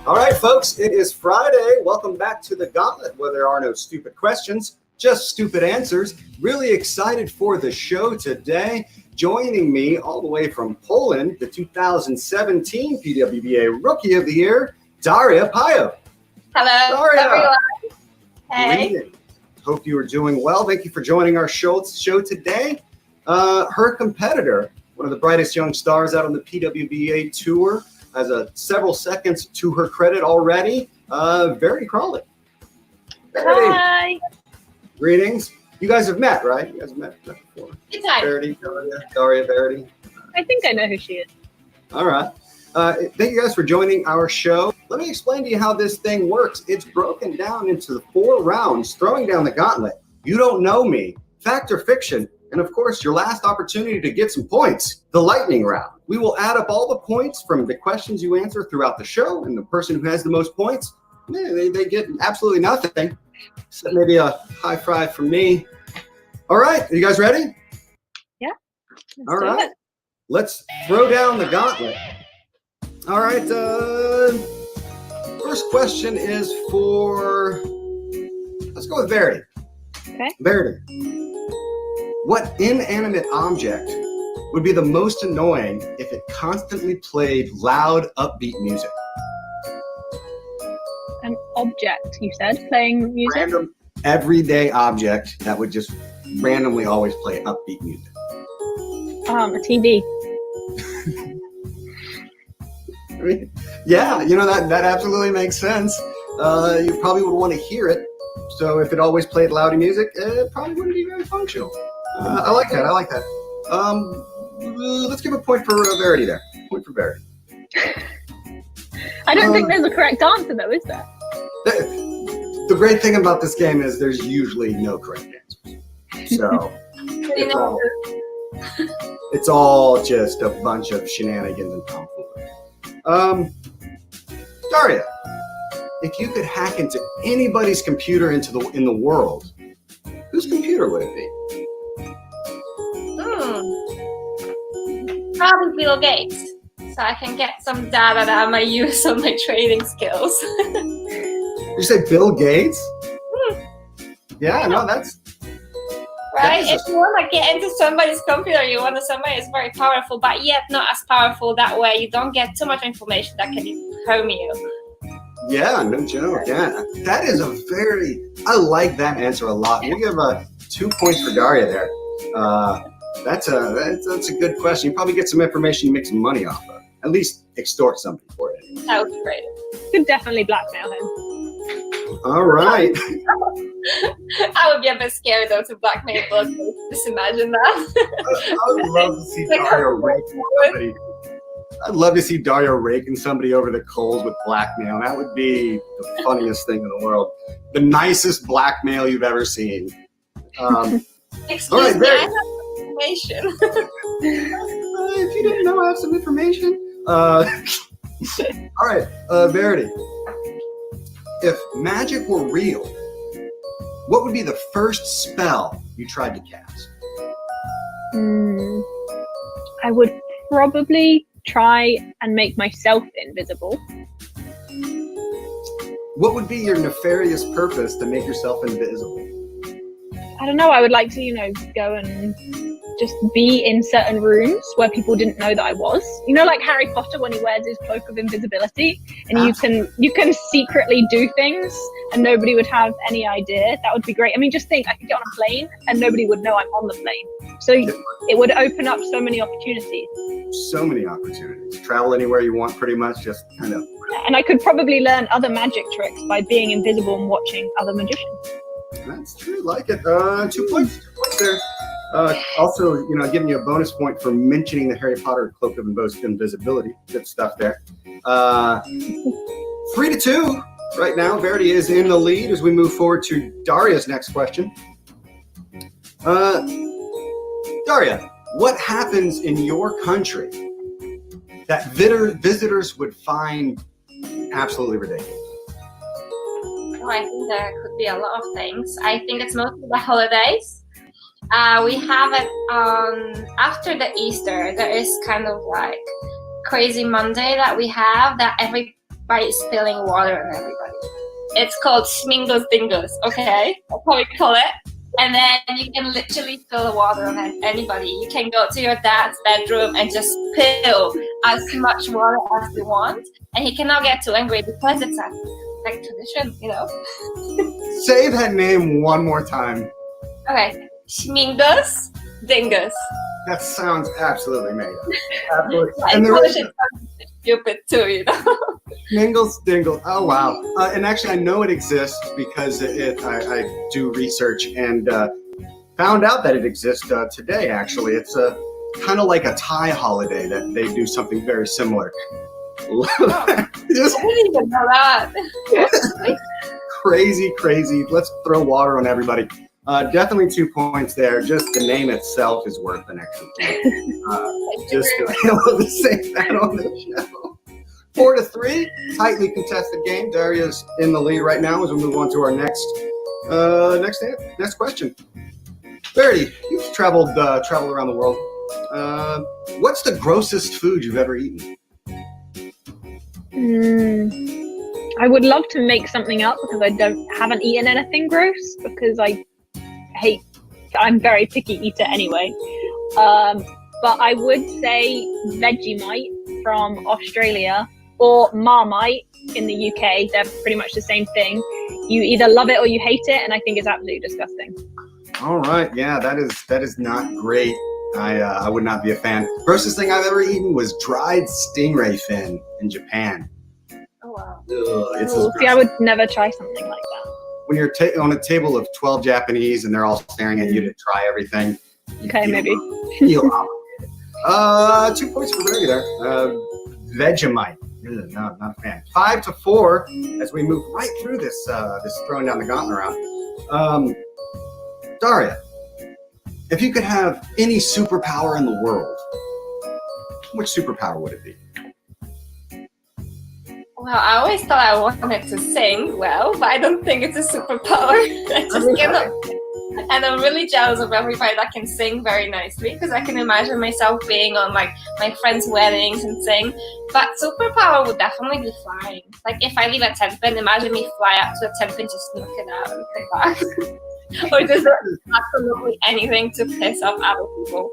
All right, folks, it is Friday. Welcome back to the Gauntlet, where there are no stupid questions, just stupid answers. Really excited for the show today. Joining me all the way from Poland, the 2017 PWBA Rookie of the Year, Daria Pajak. Hello, Daria. everyone. Hey. Greetings. Hope you are doing well. Thank you for joining our show today. Her competitor, one of the brightest young stars out on the PWBA tour, has several seconds to her credit already. Verity Crawley. Verity. Hi. Greetings. You guys have met, right? You guys have met before. Good time. Verity, Daria, Verity. I think I know who she is. All right. Thank you guys for joining our show. Let me explain to you how this thing works. It's broken down into the 4 rounds, throwing down the gauntlet. You don't know me, fact or fiction, and of course, your last opportunity to get some points, the lightning round. We will add up all the points from the questions you answer throughout the show, and the person who has the most points, they get absolutely nothing. So maybe a high five from me. All right, are you guys ready? Yeah. All right, let's throw down the gauntlet. All right, first question is for, let's go with Verity. Okay. Verity, what inanimate object would be the most annoying if it constantly played loud, upbeat music? An object, you said, playing music? Random, everyday object that would just randomly always play upbeat music. A TV. I mean, yeah, you know, that absolutely makes sense. You probably would want to hear it. So if it always played loudy music, it probably wouldn't be very functional. I like that. Let's give a point for Verity there. Point for Verity. I don't think there's a correct answer, though, is there? The great thing about this game is there's usually no correct answers. So it's all just a bunch of shenanigans and tomfoolery. Daria, if you could hack into anybody's computer in the world, whose computer would it be? Probably Bill Gates, so I can get some data that I might use on my trading skills. Did you say Bill Gates? Yeah, no, that's... Right? If you want to get into somebody's computer, you want somebody that's very powerful, but yet not as powerful. That way you don't get too much information that can harm you. Yeah, no joke. Yeah, that is I like that answer a lot. We'll give 2 points for Daria there. That's a good question. You probably get some information you make some money off of. At least extort somebody for it. That would be great. Could definitely blackmail him. All right. I would be a bit scared though to blackmail Bill Gates. Just imagine that. I would love to see Daria raking somebody. I'd love to see Daria raking somebody over the coals with blackmail. That would be the funniest thing in the world. The nicest blackmail you've ever seen. Excuse me, I have some information. If you didn't know, I have some information. All right, Verity. If magic were real, what would be the first spell you tried to cast? I would probably try and make myself invisible. What would be your nefarious purpose to make yourself invisible? I don't know, I would like to, go and just be in certain rooms where people didn't know that I was. Like Harry Potter when he wears his cloak of invisibility and you can secretly do things and nobody would have any idea. That would be great. I mean, just think, I could get on a plane and nobody would know I'm on the plane. So it would open up so many opportunities. So many opportunities. Travel anywhere you want, pretty much, just kind of. And I could probably learn other magic tricks by being invisible and watching other magicians. That's true. Like it. 2 points. 2 points there. Also, giving you a bonus point for mentioning the Harry Potter cloak of invisibility. Good stuff there. 3-2 right now. Verity is in the lead as we move forward to Daria's next question. Daria, what happens in your country that visitors would find absolutely ridiculous? Oh, I think there could be a lot of things. I think it's mostly the holidays. We have it after the Easter. There is kind of like crazy Monday that we have that every by spilling water on everybody. It's called Schmingles Dingles, okay? That's how we call it. And then you can literally spill the water on anybody. You can go to your dad's bedroom and just spill as much water as you want. And he cannot get too angry because it's a like tradition, you know? Say that name one more time. Okay. Schmingles Dingles. That sounds absolutely made up. Absolutely. Yeah, And there is stupid too, you know? Mingles Dingle. Oh wow! And actually, I know it exists because I do research and found out that it exists today. Actually, it's kind of like a Thai holiday that they do something very similar. Oh, I didn't even know that. Crazy. Let's throw water on everybody. Definitely 2 points there. Just the name itself is worth an extra point. Just to be able to say that on the show. 4-3, tightly contested game. Daria's in the lead right now as we move on to our next question. Verity, you've traveled around the world. What's the grossest food you've ever eaten? I would love to make something up because I haven't eaten anything gross because I'm very picky eater anyway. But I would say Vegemite from Australia or Marmite in the UK. They're pretty much the same thing. You either love it or you hate it, and I think it's absolutely disgusting. All right, yeah, that is not great. I would not be a fan. Grossest thing I've ever eaten was dried stingray fin in Japan. Oh wow. See, I would never try something like that. When you're on a table of 12 Japanese and they're all staring at you to try everything. Okay, maybe. Feel obligated. 2 points for Verity there. Vegemite. No, not a fan. 5-4 as we move right through this throwing down the gauntlet round. Daria, if you could have any superpower in the world, which superpower would it be? Well, I always thought I wanted to sing well, but I don't think it's a superpower. I just cannot. And I'm really jealous of everybody that can sing very nicely because I can imagine myself being on like my friends' weddings and sing. But superpower would definitely be flying. Like if I leave a 10-pin, imagine me fly up to a 10-pin, just snook it out and come back. Or just absolutely anything to piss off other people.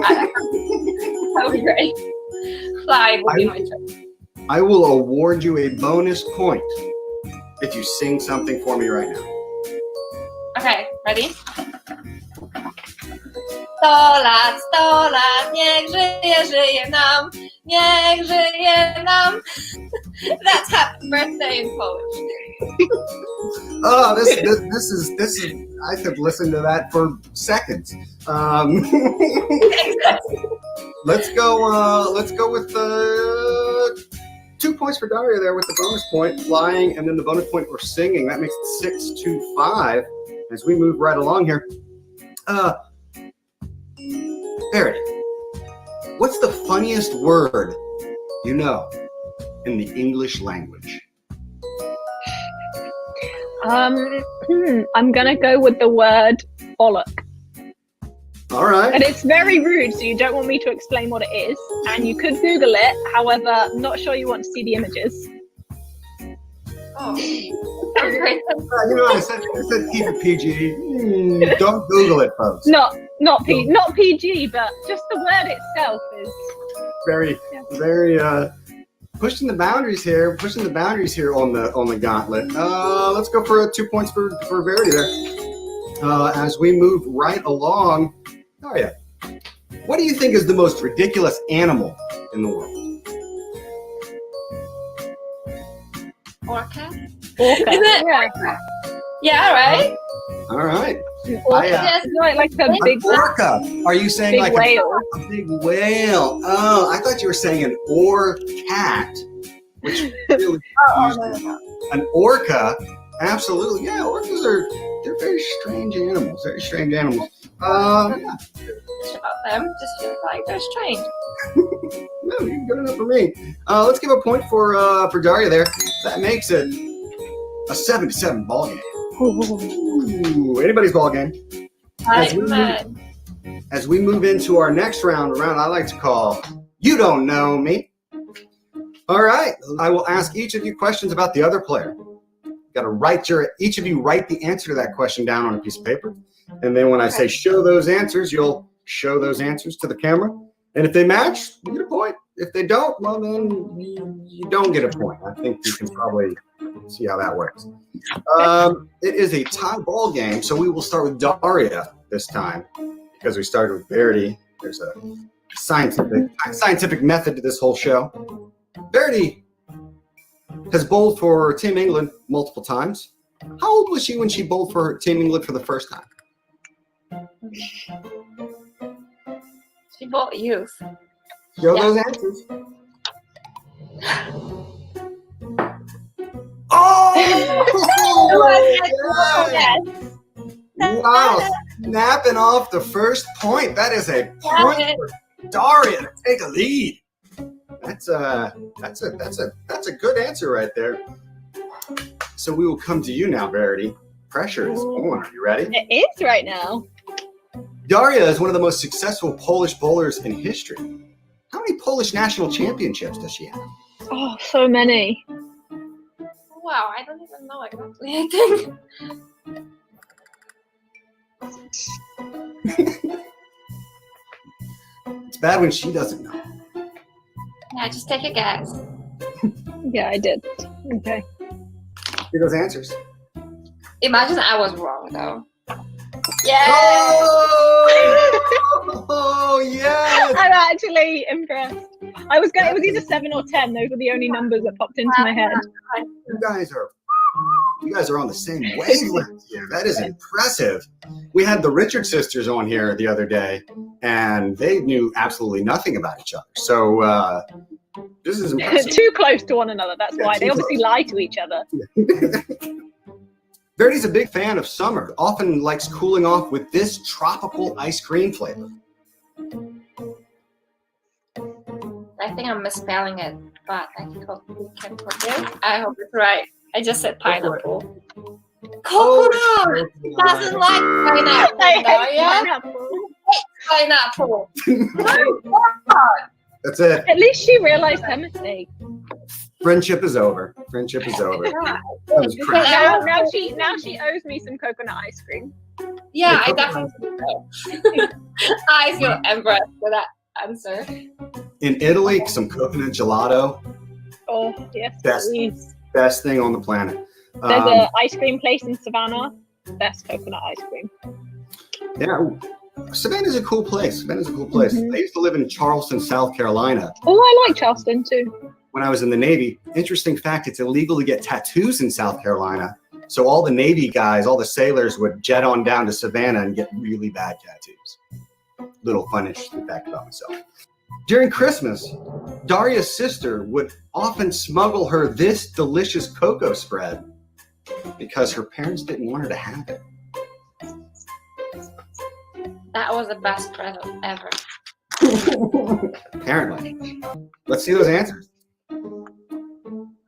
That would be great. Flying would be my choice. I will award you a bonus point if you sing something for me right now. Okay, ready? 100 lat, niech żyje nam, niech żyje nam. That's happy birthday in Polish. Oh, this is. I could listen to that for seconds. Let's go with 2 points for Daria there with the bonus point flying, and then the bonus point for singing. That makes it 6-5 as we move right along here. Verity, what's the funniest word you know in the English language? I'm gonna go with the word bollock. All right. And it's very rude, so you don't want me to explain what it is. And you could Google it, however, not sure you want to see the images. Oh. You know, I said keep it PG. Don't Google it, folks. Not PG, but just the word itself is very pushing the boundaries here on the gauntlet. Let's go for 2 points for Verity there. As we move right along, Daria, what do you think is the most ridiculous animal in the world? Orca? orca. Is it? Yeah. Yeah, right? All right. Orca. Yes, like a big orca. Are you saying big like whale. a big whale? Oh, I thought you were saying an cat, which really No. an orca. Absolutely, yeah. Orcas they're very strange animals. Very strange animals. Yeah. About them, just feel like they're strange. No, you're good enough for me. Let's give a point for Daria there. That makes it a 7-7 ball game. Ooh, anybody's ball game. As we move into our next round I like to call You Don't Know Me. All right. I will ask each of you questions about the other player. Got to each of you write the answer to that question down on a piece of paper. And then when I say show those answers, you'll show those answers to the camera. And if they match, you get a point. If they don't, well, then you don't get a point. I think you can probably see how that works. It is a tie ball game, so we will start with Daria this time because we started with Verity. There's a scientific method to this whole show. Verity has bowled for Team England multiple times. How old was she when she bowled for Team England for the first time? She bought youth. Show those answers. Oh! Yes. Wow, snapping off the first point. That is a point for Daria to take a lead. That's a good answer right there. So we will come to you now, Verity. Pressure is on. Are you ready? It is right now. Daria is one of the most successful Polish bowlers in history. How many Polish national championships does she have? Oh, so many. Wow, I don't even know exactly. I think. It's bad when she doesn't know. Yeah, just take a guess. Yeah, I did. Okay. See those answers. Imagine I was wrong though. Yeah. Oh yes! I'm actually impressed. It was either 7 or 10. Those were the only numbers that popped into my head. You guys are on the same wavelength here. That is impressive. We had the Richard sisters on here the other day, and they knew absolutely nothing about each other. So this is impressive. Too close to one another. That's why. They obviously lie to each other. Verity's a big fan of summer. Often likes cooling off with this tropical ice cream flavor. I think I'm misspelling it, but I hope you can forgive. I hope it's right. I just said pineapple. Coconut! He doesn't like pineapple. I hate Pineapple. That's it. At least she realized her mistake. Friendship is over. Friendship is over. Yeah. That was crazy. Now she owes me some coconut ice cream. Yeah, I definitely do. I feel embarrassed for that answer. In Italy, some coconut gelato. Oh, yes, please. Best thing on the planet. There's an ice cream place in Savannah. Best coconut ice cream. Yeah, Savannah's a cool place. Mm-hmm. I used to live in Charleston, South Carolina. Oh, I like Charleston too. When I was in the Navy, interesting fact, it's illegal to get tattoos in South Carolina. So all the Navy guys, all the sailors would jet on down to Savannah and get really bad tattoos. Little fun interesting fact about myself. During Christmas, Daria's sister would often smuggle her this delicious cocoa spread because her parents didn't want her to have it. That was the best present ever. Apparently. Let's see those answers.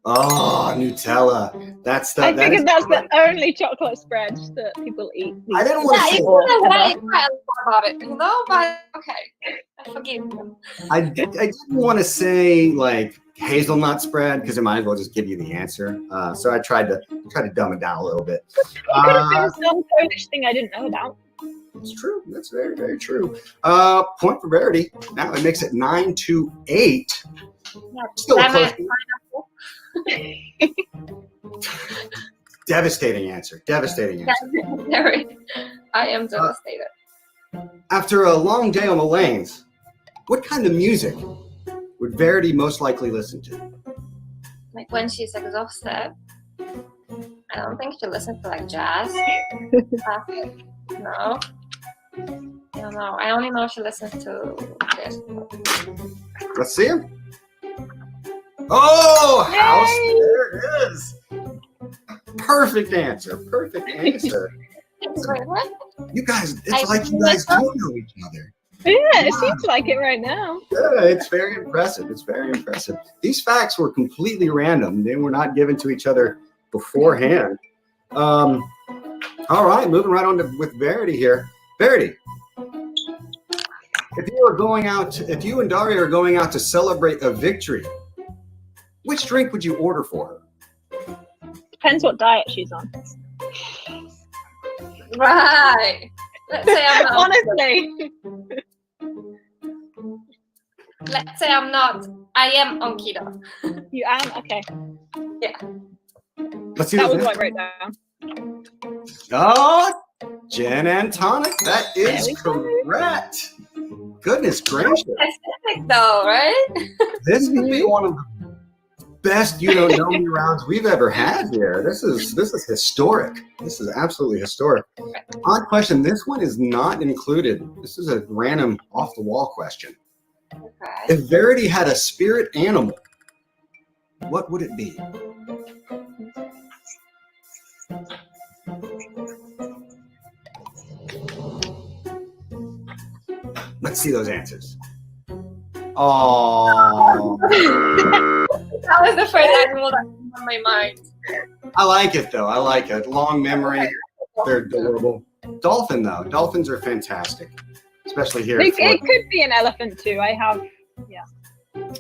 Oh, Nutella. I figured that's the only chocolate spread that people eat. I didn't want to say you could have write about it, you know, but okay. I forgive you. I didn't want to say like hazelnut spread because it might as well just give you the answer. So I tried to dumb it down a little bit. It could have been some Polish thing I didn't know about. It's true. That's very, very true. Point for Verity. Now it makes it 9-8. Yeah, Still a close. Devastating answer. I am devastated. After a long day on the lanes, what kind of music would Verity most likely listen to? Like when she's exhausted. I don't think she listens to like jazz. No. I don't know. I only know she listens to this. Let's see him. Oh, house. Yay! There it is. Perfect answer. You guys, it's like you guys do know each other. Yeah, it seems like it right now. Yeah, it's very impressive. These facts were completely random. They were not given to each other beforehand. All right, moving right on with Verity here. Verity, if you and Daria are going out to celebrate a victory, Which drink would you order for her? Depends what diet she's on. Right. Let's say I'm not. Honestly. Let's say I'm not. I am on keto. You am? Okay. Yeah. Let's see That was those what I answers. wrote down. Oh, gin and tonic. That There is we go. correct. Goodness gracious. Specific though, right? This could be one of the best You Don't Know Me rounds we've ever had here. This is historic. This is absolutely historic. Odd question. This one is not included. This is a random off-the-wall question. Okay. If Verity had a spirit animal, what would it be? Let's see those answers. Oh, That was the first animal that came on my mind. I like it though. I like it. Long memory. They're adorable. Dolphin though. Dolphins are fantastic, especially here. It could be an elephant too. I have.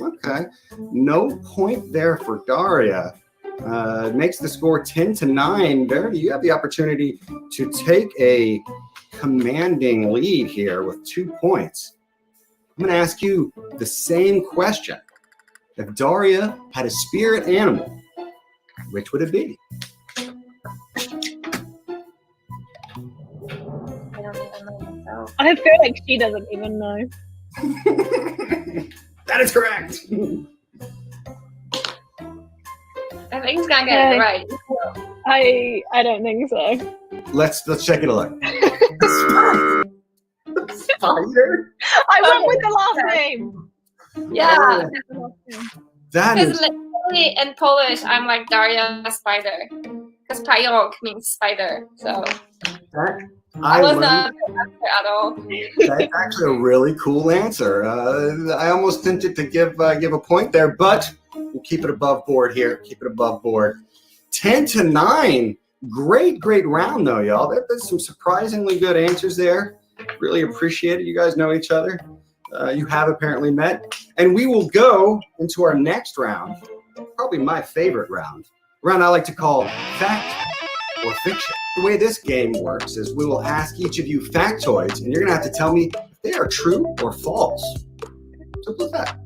Okay. No point there for Daria. Makes the score 10-9. Verity, you have the opportunity to take a commanding lead here with 2 points. I'm going to ask you the same question. If Daria had a spirit animal, which would it be? I don't even know myself. I feel like she doesn't even know. That is correct. I think he's gonna get it right. I don't think so. Let's take it a look. Spider? I went with the last name. Yeah. That Because is literally in Polish, I'm like Daria Spider. Because pająk means spider. So that. I was learned- not at all. That's actually a really cool answer. I almost tempted to give a point there, but we'll keep it above board here. Keep it above board. 10-9. Great round though, y'all. There's some surprisingly good answers there. Really appreciate it. You guys know each other. You have apparently met. And we will go into our next round. Probably my favorite round. A round I like to call Fact or Fiction. The way this game works is we will ask each of you factoids, and you're going to have to tell me if they are true or false. Simple as that.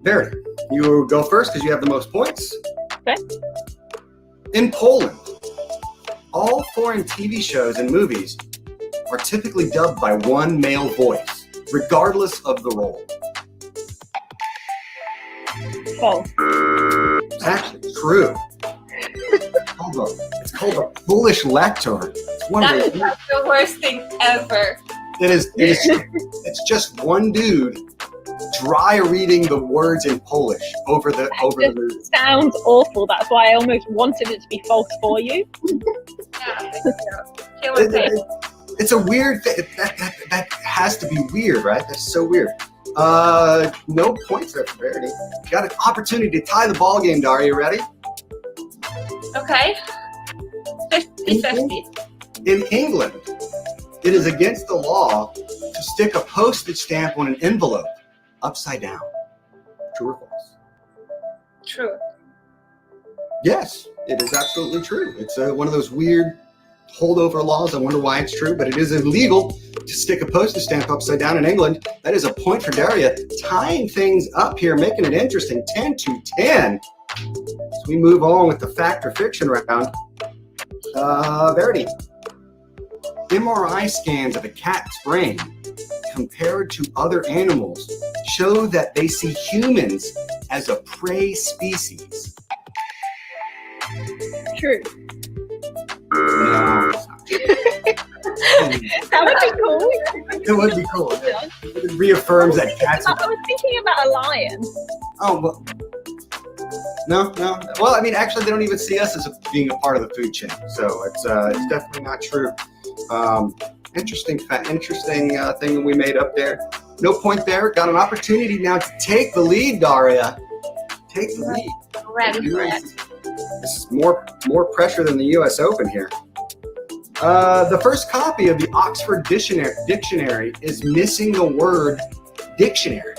Verity, you go first because you have the most points. Okay. In Poland, all foreign TV shows and movies are typically dubbed by one male voice, regardless of the role. False. It's actually true. It's called a Polish lector. It's one That of is the, like the worst thing ever. it is it's just one dude dry reading the words in Polish over the movie. Sounds awful. That's why I almost wanted it to be false for you. Yeah, kill and paste. It's a weird thing. That has to be weird, right? That's so weird. No points there for Verity. Got an opportunity to tie the ball game, Daria. You ready? Okay. 50-50. In England, it is against the law to stick a postage stamp on an envelope upside down. True or false? True. Yes, it is absolutely true. It's one of those weird holdover laws. I wonder why it's true, but it is illegal to stick a postage stamp upside down in England. That is a point for Daria, tying things up here, making it interesting. 10-10. As we move on with the fact or fiction round, Verity, MRI scans of a cat's brain compared to other animals show that they see humans as a prey species. True. No, it's not true. That would be cool. It would be cool. It reaffirms that cats. I was thinking about a lion. Oh, well. No. Well, I mean, actually, they don't even see us as being a part of the food chain, so it's definitely not true. Interesting thing we made up there. No point there. Got an opportunity now to take the lead, Daria. Take the lead. Ready for it. This is more pressure than the U.S. Open here. The first copy of the Oxford Dictionary is missing the word dictionary.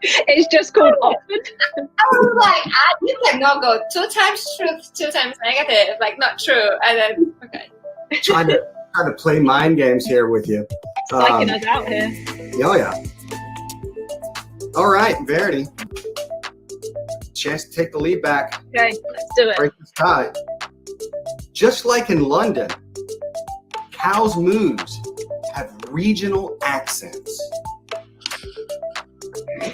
It's just called Oxford. I was like, you cannot go 2 times truth, 2 times negative, like not true, and then okay. Trying to play mind games here with you. Psyching us out here. Oh yeah. All right, Verity. Chance to take the lead back. Okay, let's do it. Break this tie. Just like in London, cows' moos have regional accents.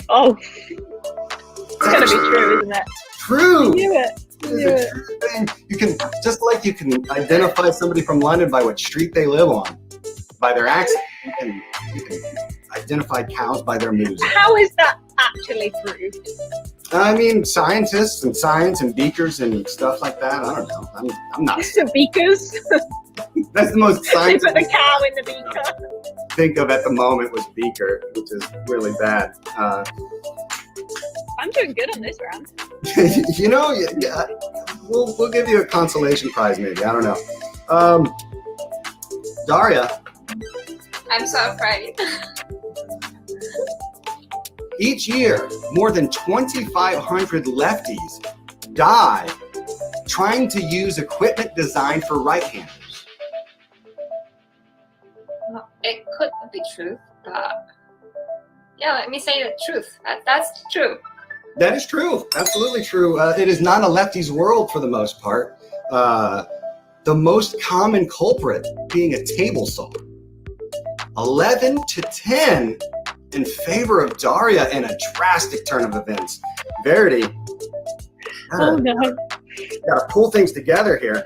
Oh, it's gonna be true, isn't it? True. I knew it. It's a true thing. You can, just like you can identify somebody from London by what street they live on, by their accent. You can identify cows by their moos. How is that actually proved? I mean, scientists and science and beakers and stuff like that. I don't know. I'm not. Beakers. That's the most They science put the cow in the beaker. think of at the moment was beaker, which is really bad. I'm doing good on this round. You know, yeah, we'll give you a consolation prize, maybe. I don't know. Daria. I'm so afraid. Each year, more than 2,500 lefties die trying to use equipment designed for right-handers. Well, it could be true, but yeah, let me say the truth. That's true. That is true. Absolutely true. It is not a lefty's world for the most part. The most common culprit being a table saw. 11-10 in favor of Daria in a drastic turn of events. Verity, Oh no. gotta pull things together here.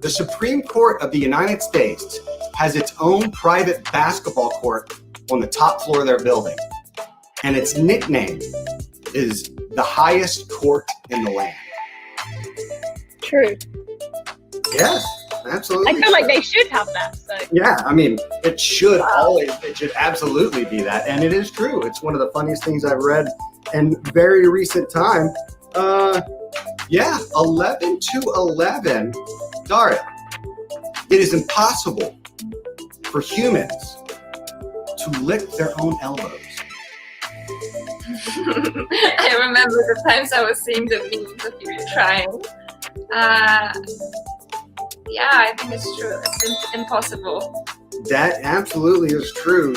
The Supreme Court of the United States has its own private basketball court on the top floor of their building. And its nickname is the highest court in the land. True. Yes, absolutely. I feel like they should have that. So Yeah, I mean, it should absolutely be that. And it is true. It's one of the funniest things I've read in very recent time. 11-11. Daria, it is impossible for humans to lick their own elbows. I remember the times I was seeing the memes of you trying. Yeah, I think it's true. It's impossible. That absolutely is true.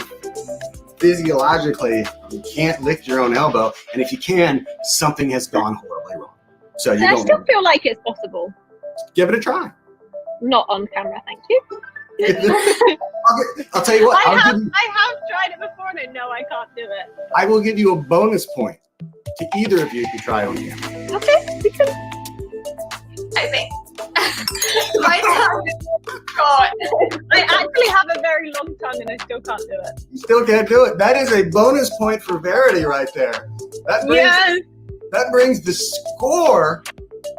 Physiologically, you can't lick your own elbow, and if you can, something has gone horribly wrong. So you I don't still feel like it's possible. give it a try. Not on camera, thank you. I'll tell you what. I have tried it before and I know I can't do it. I will give you a bonus point to either of you if you try it on camera. Okay, we can. I think my tongue is short. I actually have a very long tongue and I still can't do it. You still can't do it. That is a bonus point for Verity right there. That brings the score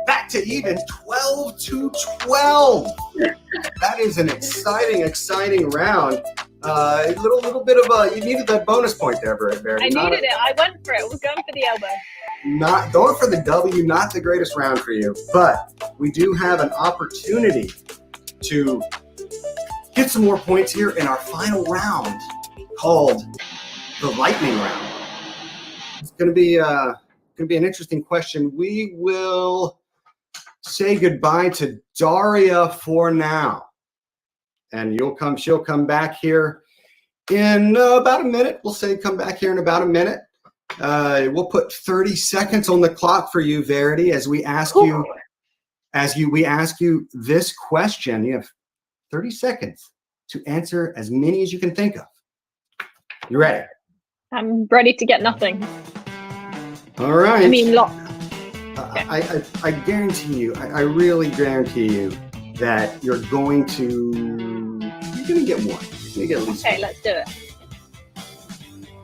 back to even 12-12. That is an exciting round. A little bit of you needed that bonus point there, Verity. I needed it. I went for it. I was going for the elbow. Not going for the W, not the greatest round for you, but we do have an opportunity to get some more points here in our final round called the lightning round. It's going to be an interesting question. We will say goodbye to Daria for now, and she'll come back here in about a minute. We'll say come back here in about a minute. We'll put 30 seconds on the clock for you, Verity, as we ask you this question. You have 30 seconds to answer as many as you can think of. You ready? I'm ready to get nothing. All right. I mean, lock. I guarantee you, I really guarantee you that you're going to get one. You're going to get at least Okay, let's do it.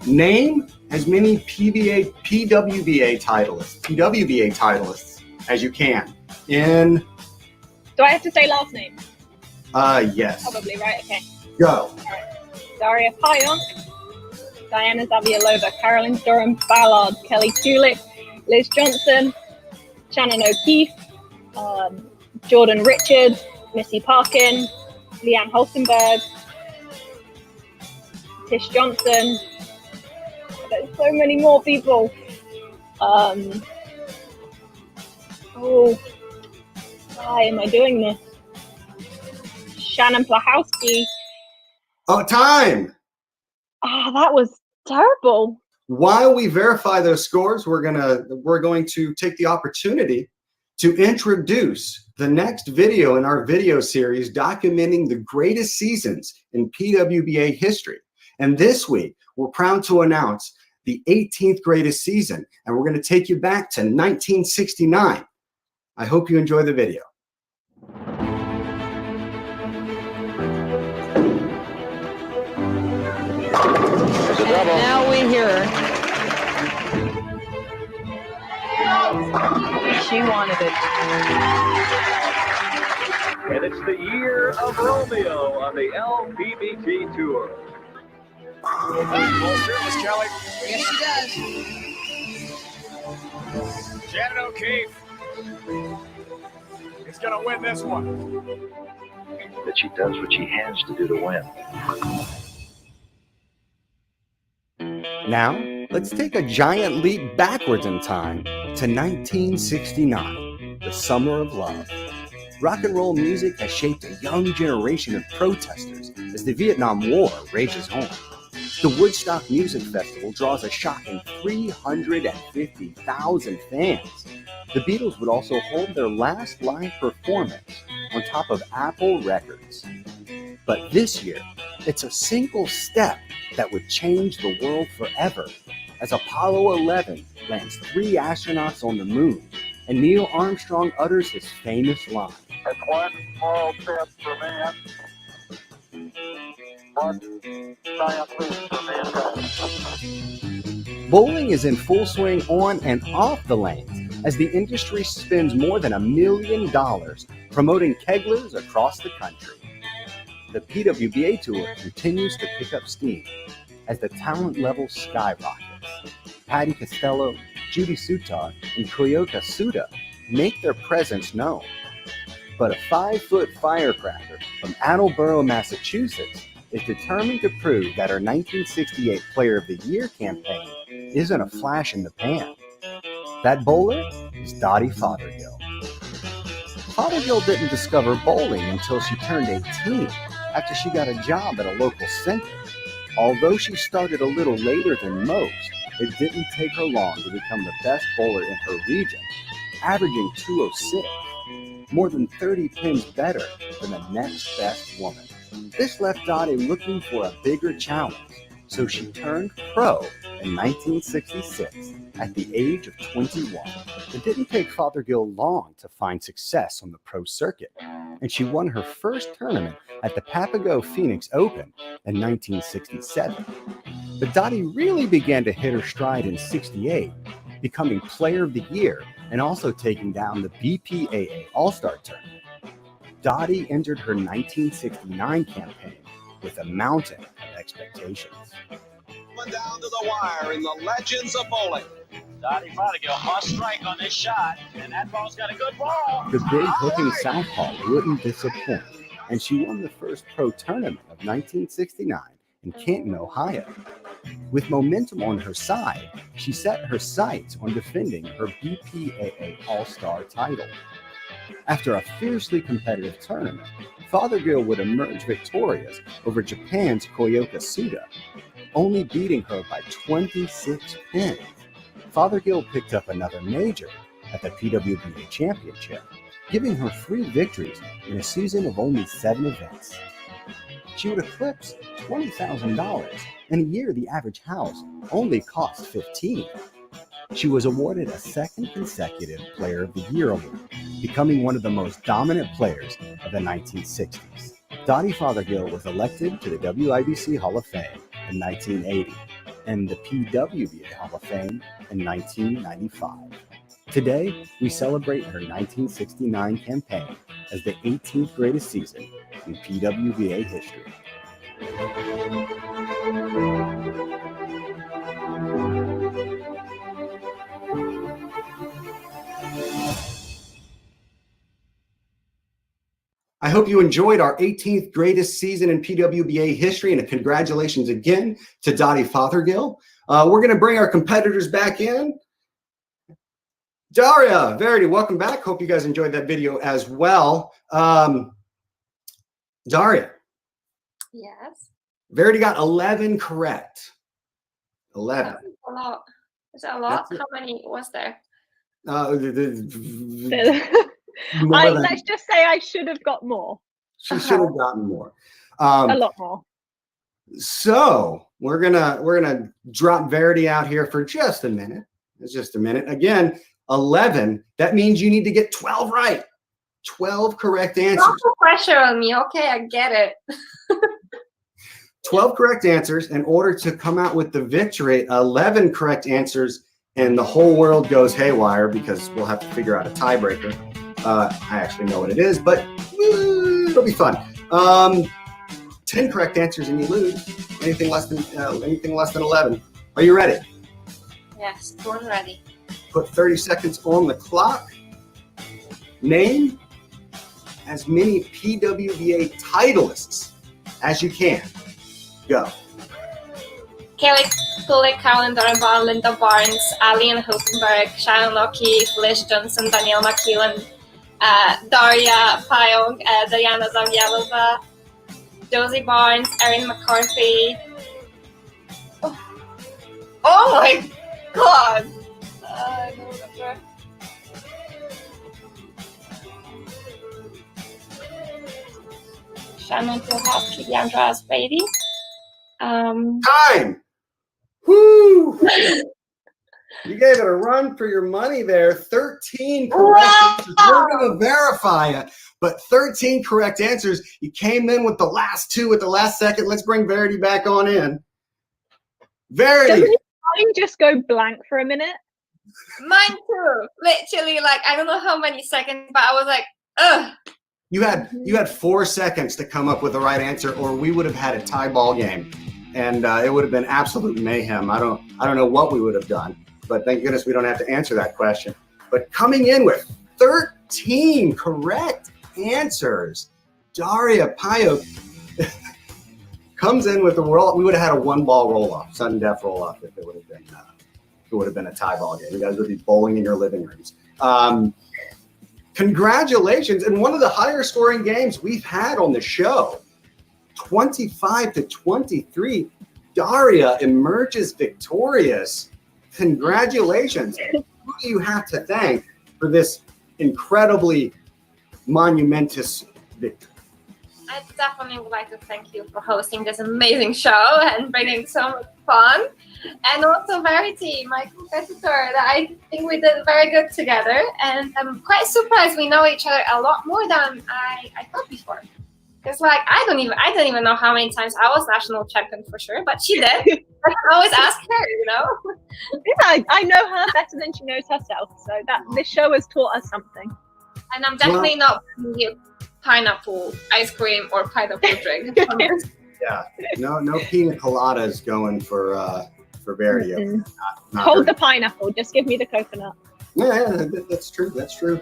Name as many PWBA titleists as you can. Do I have to say last name? Yes. Probably, right? Okay. Go. All right. Daria Pajak, Diana Zavialova, Carolyn Durham, Ballard, Kelly Kulik, Liz Johnson, Shannon O'Keefe, Jordan Richard, Missy Parkin, Leanne Holstenberg, Tish Johnson. So many more people. Oh, why am I doing this? Shannon Plahowski. Oh, time! That was terrible. While we verify those scores, we're going to take the opportunity to introduce the next video in our video series documenting the greatest seasons in PWBA history. And this week, we're proud to announce the 18th greatest season, and we're going to take you back to 1969. I hope you enjoy the video. And now we hear her. She wanted it. And it's the year of Romeo on the LPBT tour. Full service, Kelly. Yes, she does. Janet O'Keefe is going to win this one. That she does what she has to do to win. Now, let's take a giant leap backwards in time to 1969, the summer of love. Rock and roll music has shaped a young generation of protesters as the Vietnam War rages on. The Woodstock Music Festival draws a shocking 350,000 fans. The Beatles would also hold their last live performance on top of Apple Records. But this year, it's a single step that would change the world forever, as Apollo 11 lands 3 astronauts on the moon, and Neil Armstrong utters his famous line. That's one small step for man, one giant leap for mankind. Bowling is in full swing on and off the lanes as the industry spends more than $1 million promoting keglers across the country. The PWBA Tour continues to pick up steam as the talent level skyrockets. Patty Costello, Judy Sutar, and Koyoka Suda make their presence known. But a 5-foot firecracker from Attleboro, Massachusetts is determined to prove that her 1968 Player of the Year campaign isn't a flash in the pan. That bowler is Dottie Fothergill. Fothergill didn't discover bowling until she turned 18 after she got a job at a local center. Although she started a little later than most, it didn't take her long to become the best bowler in her region, averaging 206, more than 30 pins better than the next best woman. This left Dottie looking for a bigger challenge, so she turned pro in 1966 at the age of 21. It didn't take Fothergill long to find success on the pro circuit, and she won her first tournament at the Papago Phoenix Open in 1967. But Dottie really began to hit her stride in 68, becoming Player of the Year and also taking down the BPAA All-Star Tournament. Dottie entered her 1969 campaign with a mountain of expectations. Down to the wire in the legends of bowling. Dottie Fothergill must strike on this shot, and that ball's got a good ball. The big hooking southpaw wouldn't disappoint, and she won the first pro tournament of 1969 in Canton, Ohio. With momentum on her side, she set her sights on defending her BPAA All-Star title. After a fiercely competitive tournament, Fothergill would emerge victorious over Japan's Koyoka Suda, only beating her by 26 pins. Fothergill picked up another major at the PWBA Championship, giving her 3 victories in a season of only 7 events. She would eclipse $20,000 in a year the average house only cost $15,000. She was awarded a second consecutive Player of the Year award, becoming one of the most dominant players of the 1960s. Dottie Fothergill was elected to the WIBC Hall of Fame in 1980 and the PWBA Hall of Fame in 1995. Today, we celebrate her 1969 campaign as the 18th greatest season in PWBA history. I hope you enjoyed our 18th greatest season in PWBA history, and congratulations again to Dottie Fothergill. We're going to bring our competitors back in. Daria, Verity, welcome back. Hope you guys enjoyed that video as well. Daria. Yes. Verity got 11 correct. 11. That's a lot. Is that a lot? How many was there? Let's just say I should have got more. She should have gotten more. A lot more. So we're gonna drop Verity out here for just a minute. It's just a minute. Again, 11. That means you need to get 12 right. 12 correct answers. Don't put pressure on me, okay? I get it. 12 correct answers in order to come out with the victory. 11 correct answers, and the whole world goes haywire because we'll have to figure out a tiebreaker. I actually know what it is, but it'll be fun. 10 correct answers and you lose. Anything less than 11. Are you ready? Yes, born ready. Put 30 seconds on the clock. Name as many PWBA titleists as you can. Go. Kelly Kulik, Carolyn Donovan, Linda Barnes, Alien Hulkenberg, Sharon Locke, Felicia Johnson, Danielle McEwen, Daria Pajak, Diana Zavjalova, Josie Barnes, Erin McCarthy. Oh my god! I don't remember. Shannon Tilhofsky, Andreas Beatty. Time! Woo! You gave it a run for your money there. 13 correct answers. We're going to verify it, but 13 correct answers. You came in with the last two at the last second. Let's bring Verity back on in. Verity! Doesn't your just go blank for a minute? Mine too. Literally, like, I don't know how many seconds, but I was like, ugh. You had 4 seconds to come up with the right answer, or we would have had a tie ball game, and it would have been absolute mayhem. I don't know what we would have done, but thank goodness we don't have to answer that question. But coming in with 13 correct answers, Daria Pajak comes in with the world. We would have had a 1-ball roll-off, sudden death roll-off, if it would have been a tie ball game. You guys would be bowling in your living rooms. Congratulations, and one of the higher scoring games we've had on the show, 25-23. Daria emerges victorious. Congratulations. Who do you have to thank for this incredibly monumentous victory? I definitely would like to thank you for hosting this amazing show and bringing so much fun. And also Verity, my competitor, that I think we did very good together. And I'm quite surprised we know each other a lot more than I thought before. Because like I don't even know how many times I was national champion for sure, but she did. I can always ask her, you know. Yeah, I know her better than she knows herself. So this show has taught us something. And I'm definitely not bringing you pineapple ice cream or pineapple drink. Yeah, no pina coladas going for Verity. Mm-hmm. Not Hold very. the pineapple. Just give me the coconut. Yeah, that's true. That's true.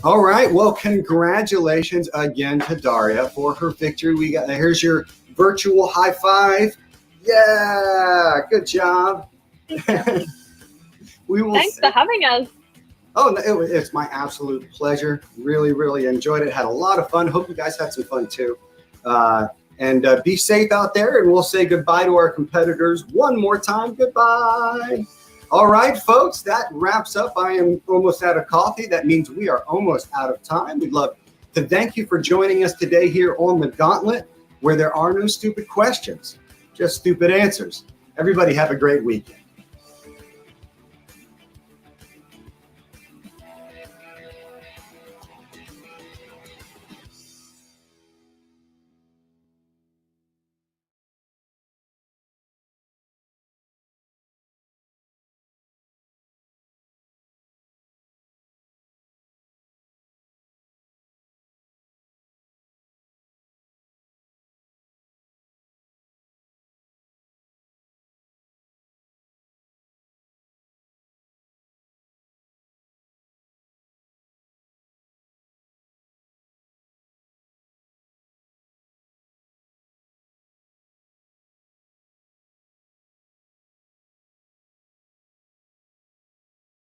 All right. Well, congratulations again to Daria for her victory. Here's your virtual high five. Yeah, good job. We will. Thanks for having us. Oh, it's my absolute pleasure. Really, really enjoyed it. Had a lot of fun. Hope you guys had some fun too. And be safe out there. And we'll say goodbye to our competitors one more time. Goodbye. All right, folks, that wraps up. I am almost out of coffee. That means we are almost out of time. We'd love to thank you for joining us today here on the Gauntlet, where there are no stupid questions, just stupid answers. Everybody have a great weekend.